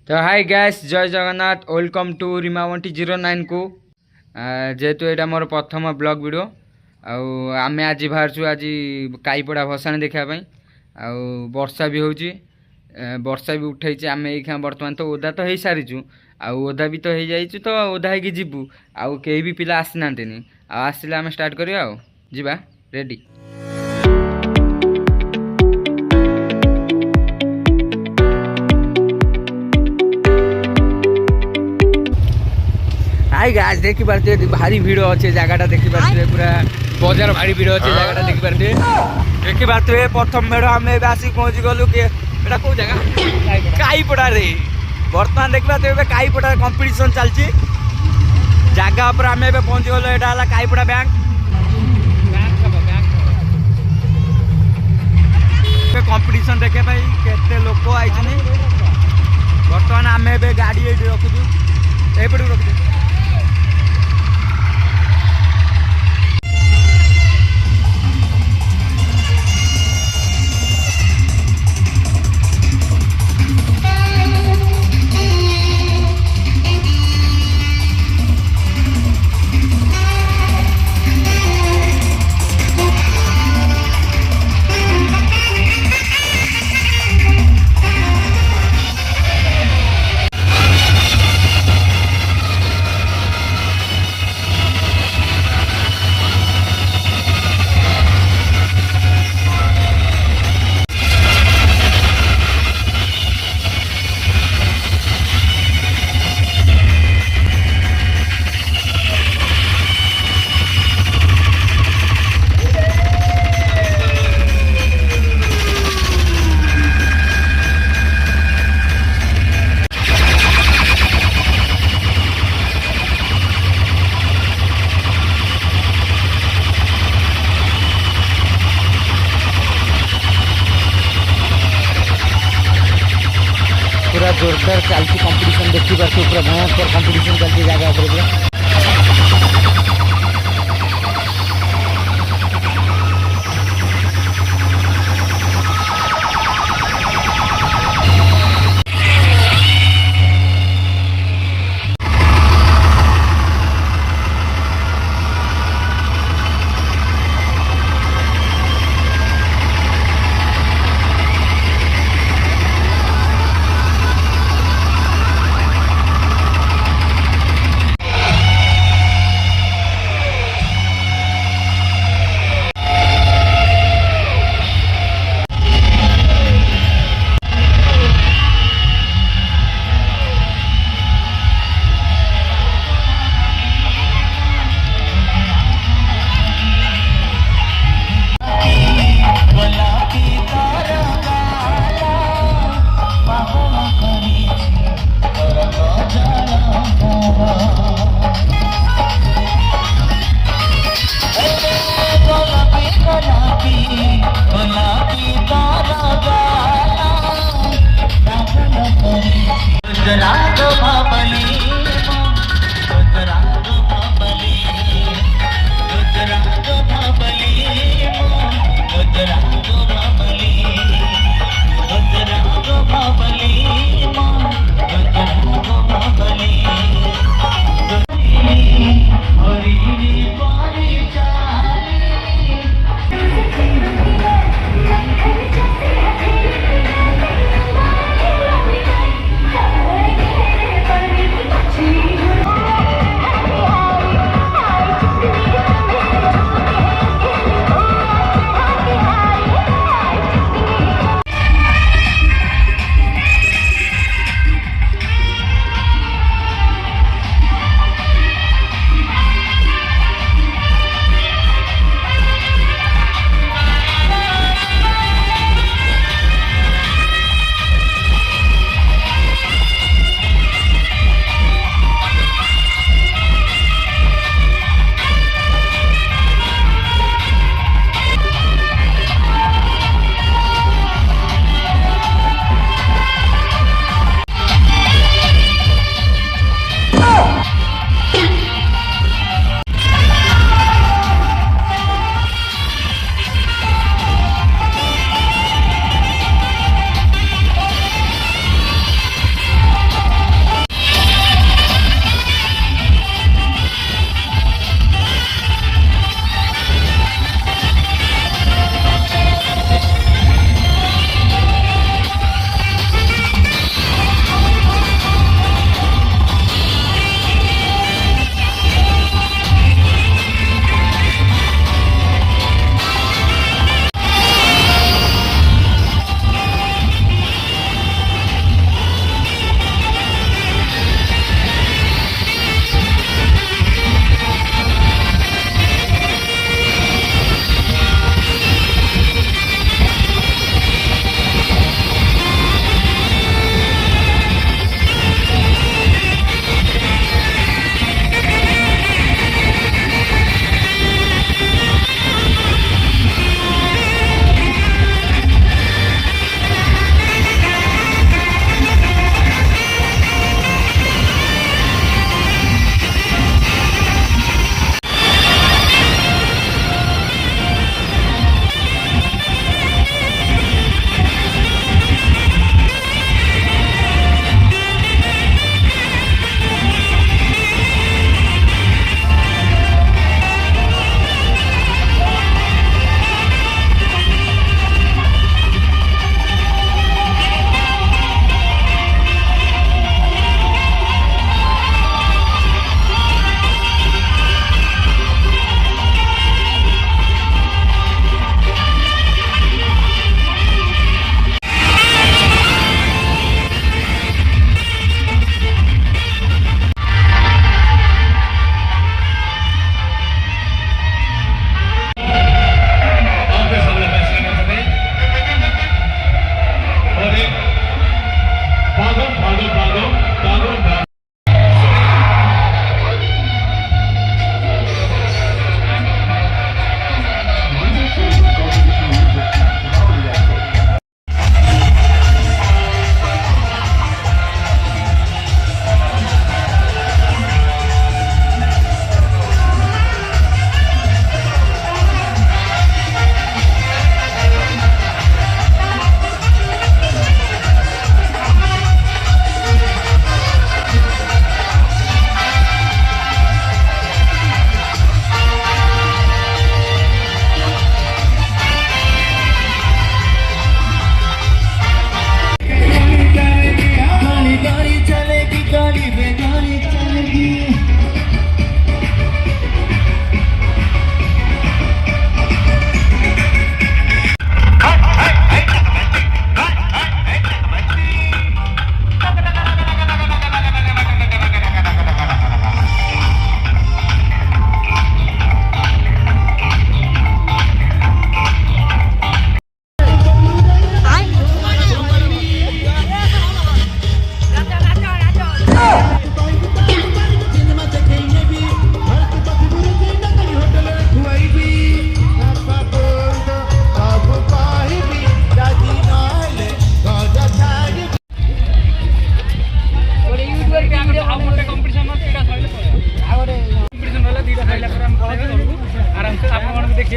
तो hi guys जय Jagannath welcome to रीमा2009 को जेहेतु यहाँ मोर प्रथम ब्लॉग वीडियो आमे आज बाहर आज काईपड़ा भसाणी देखापी वर्षा भी होची वर्षा भी उठाई आम ये बर्तमान तो ओदा तो हो सारीचु ओदा भी तो हो जाइए तो ओदा होगी जीवु आउ कई भी पिला आसी ना आसिले आम स्टार्ट करिया जीवा रेडी। हाय गाइस देखि पारते भारी भीड़ अच्छे जगह देखि पारते पूरा बाजार भारी भीड़ अच्छे जगह देखि पारते प्रथम मेढ़ आम आसिक पहुँची गलु कि कौ जगह काईपड़ा रे बर्तमान देखि पारते काईपड़ा कंपटीशन चलती जगह पर आम पहुँची गलु यहाँ काईपड़ा बैंक कंपटीशन देखे केते लोक आई बर्तमान आम गाड़ी ये रखुचु एपट रखुचु पूरा जोरदार चलती कंपटीशन देखी पार्थे पूरा भयंकर कंपटीशन चलती जगह पर पूरा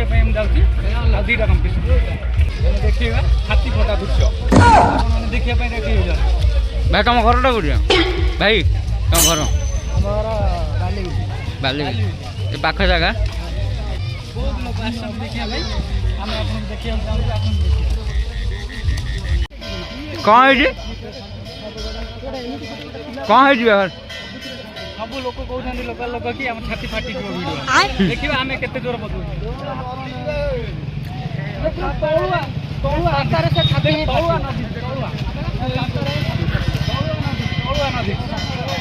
देखिए जाऊँगी आ दुईटा कंपिटिशन देखिए हाथी फटा दृश्य देखिए देखिए भाई तुम घरटा कौन भाई तुम घर बाली पाख जगह बहुत लोग देखिए भाई आम आप देखिए कौन है कौन है यार सब लोक कहते लोक लोक कि आम छाती फाटी वीडियो देखिए आम के जोर बदलू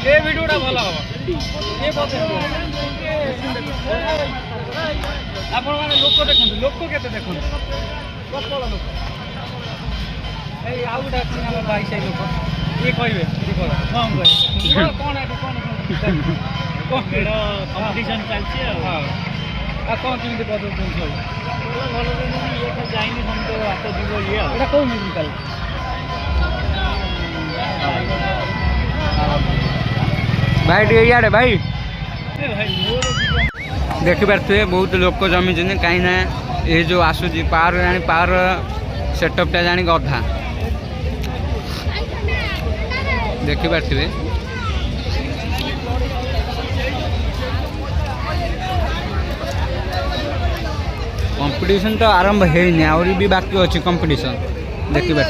ये वीडियोटा भल हम ये आपण मैंने लोक देखते लोक के देखते प्रबल लोक आउ गोटे अच्छी आम भाई साई लोक ये कहे कौन कंपिटिशन चलती कौन केमी बदल सब भल जाइनी हम तो हाथ जीव ये कौ म्यूजिकाल भाई टे इे भाई देखिपे बहुत लोक जमी कहीं ये जो आसूची पावर जानी पावर सेटअपटा जानी अधा देखिपे कंपटीशन तो आरंभ है आहरी भी बाकी अच्छी कंपटीशन देखिपे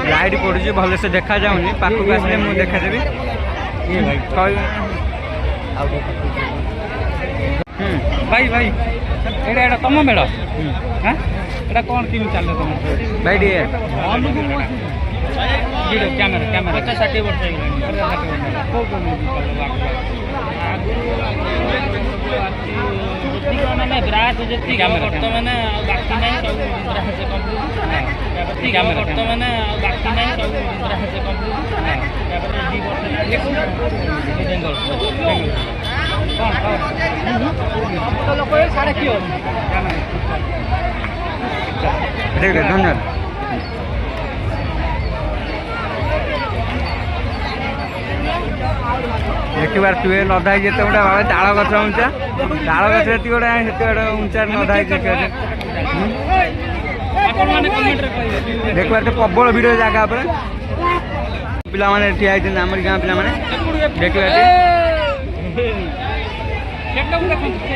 लाइट पड़ी भल से देखा जाऊनी पाखक आसे मुझे देखादेवी भाई भाई एटा तुम मेड़ हाँ एटा कौन केमी चल तुम भाई टे कैमेरा कैमेरा 60 वर्ष मैंने ब्रास जी बर्तमान बाकी ना बर्तमान बाकी ना धन्यवाद देखिबार तुए नदा जिते गोटे बाबा ताल गछ उंचा ताल गछ ये गोटे गोटे उंचा नदा देखिबार तो प्रबल भिड़ जगह पर पिला माने ठिया होइछन हमर गां पिला माने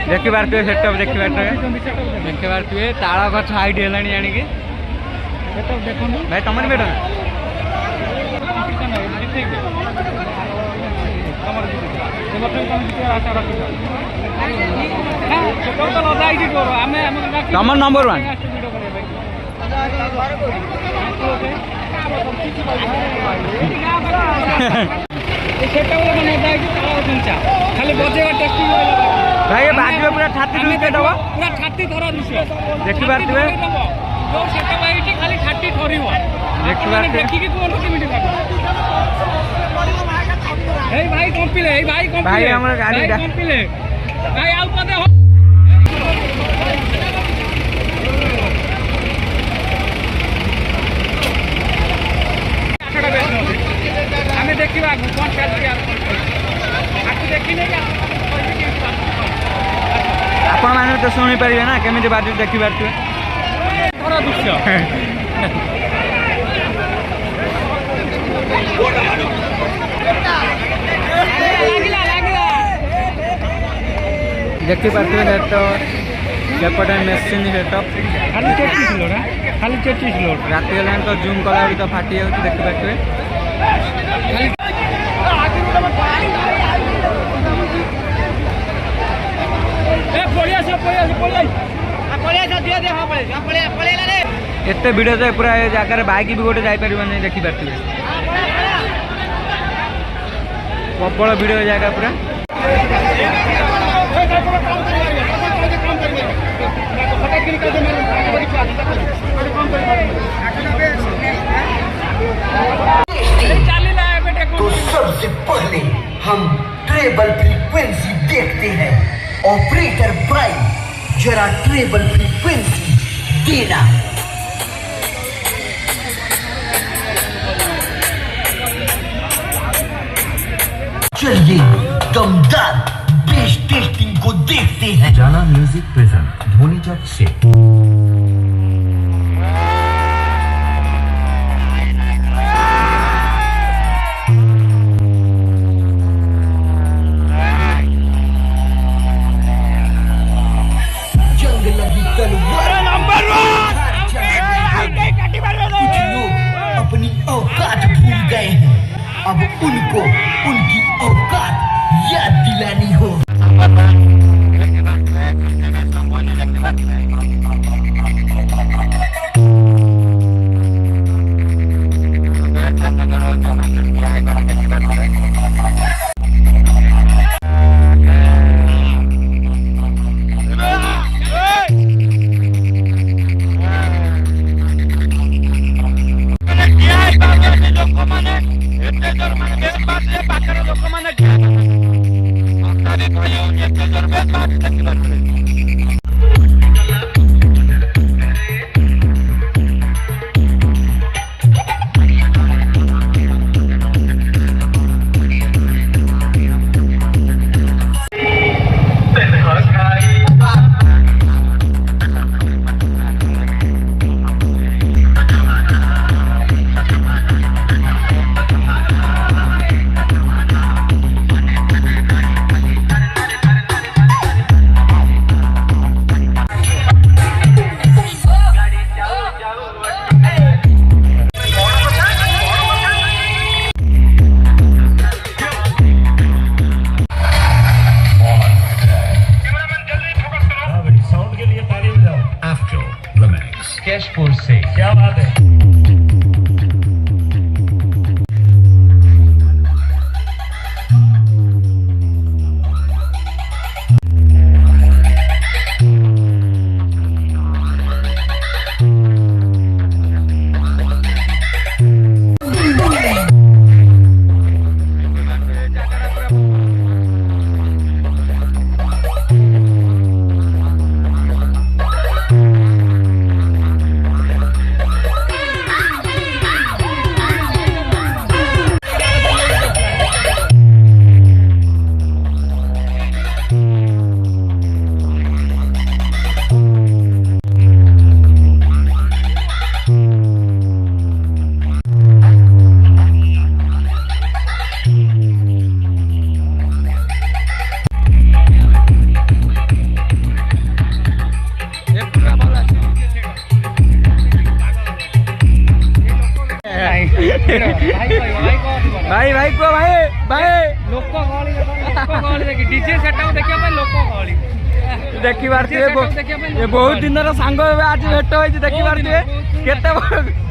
देखिबार तुए सेटअप देखिबार तुए ताल गछ हाइट हेलानी जानी कि भाई तमन बेटा नंबर 1 खाली बजे भाई बाजू पूरा छाती दब पूरा छाती धरा दृश्य देखिबार तुए खाली छाती धरव देखिबार देखिए कौन केमी भाई कंपिले भाई भाई हमर गाड़ी कंपिले भाई आउ पदे हमें देखिए कौन देखी नहीं आपण मैंने तो शुणी पारे ना केमी बाजू देखिबार तुए दृश्य देखिपे तो सेपटे मेसीन सेटअप खाली 33 लोड खाली 33 लोड रात गला तो जूम कला तो फाटी जाऊँ देखिपे एत भिड़ जाए पूरा जगार बैक भी गोटे जापर नहीं देखिपे प्रबल भिड़ जगह पूरा तो सबसे पहले हम ट्रेबल फ्रीक्वेंसी देखते हैं। ऑपरेटर प्राइम, जरा ट्रेबल फ्रीक्वेंसी देना। चलिए दमदार बेस टेस्टिंग को देखते हैं। जाना म्यूजिक प्रेजेंट धोनी चक से जंग लगी तलवार नंबर 1। कुछ लोग अपनी औकात भूल गए हैं, अब उनको उनकी औकात याद दिलानी हो। कैशपुर से क्या बात है। भाई भाई को भाई लोक गहली देखी डीजे सेटअप देखिया पे लोक गहली देखी पार्थिबे ये बहुत दिन सांग आज भेट होई देखी पार्थिबे केते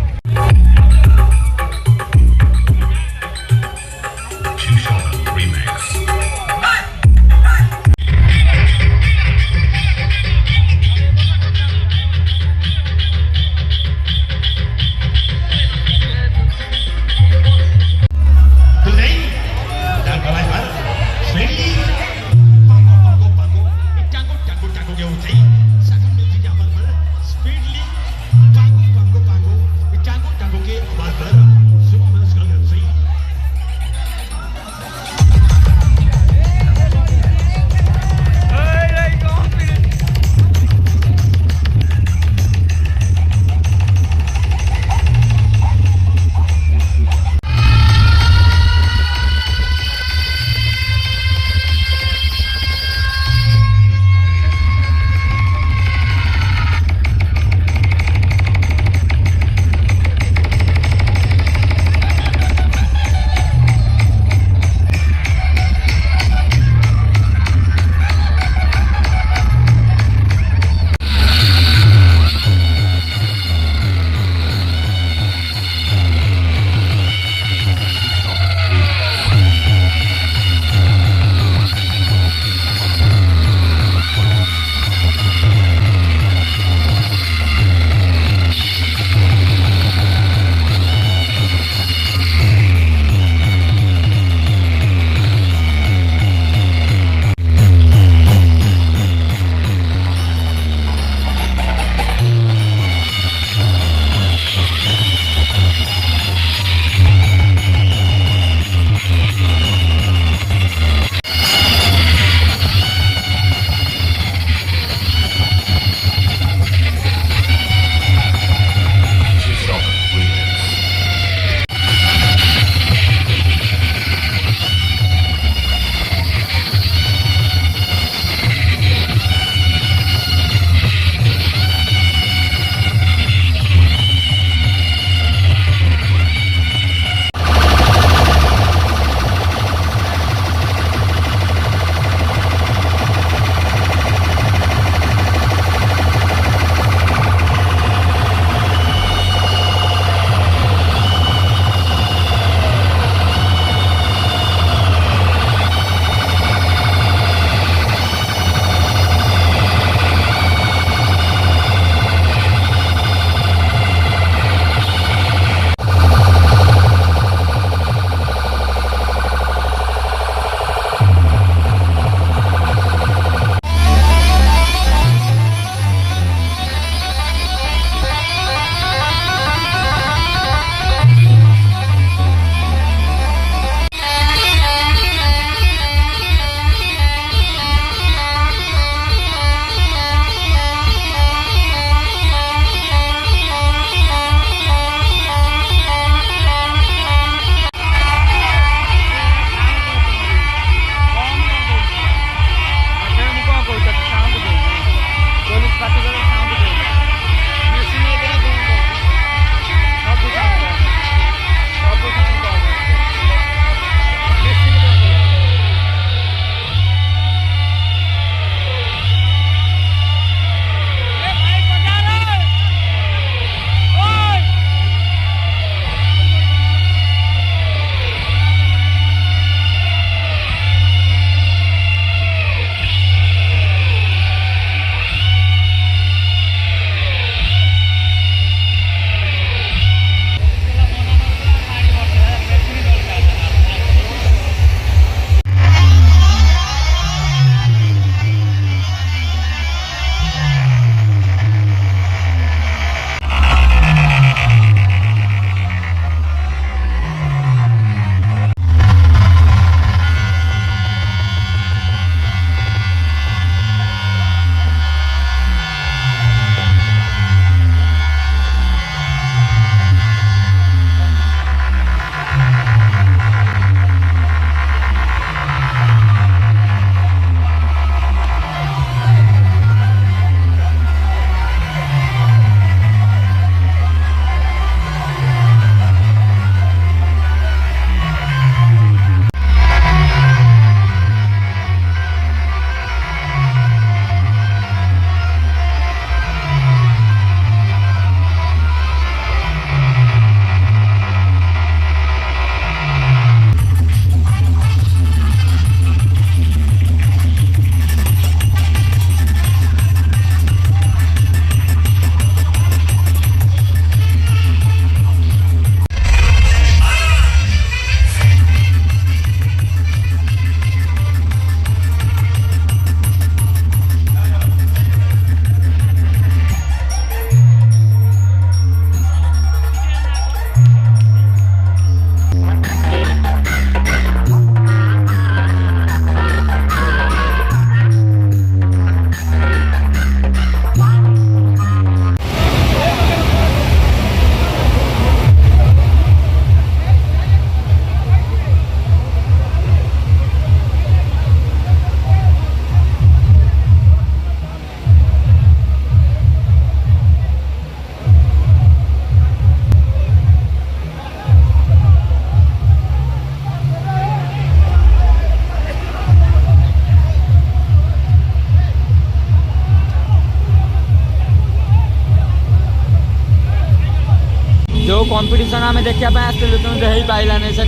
जो कंपटीशन आम देखा आसलु तुम हो पाइलानी से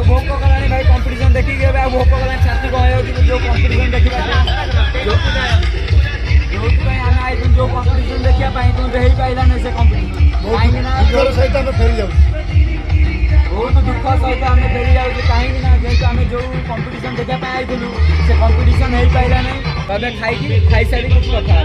भोक कला भाई कंपटीशन देखिक भोक कला छाती कह जो कंपटीशन देखा जो कंपटीशन देखा तुम हो पाइलानी से कंपटीशन सहित आम फेरी जाऊ बहुत दुख सहित आम फेरी जाऊँ कहीं जेहतु आम जो कंपटीशन देखा आई से कंपटीशन हो पाइला नहीं तबे खाई सारी कुछ कथा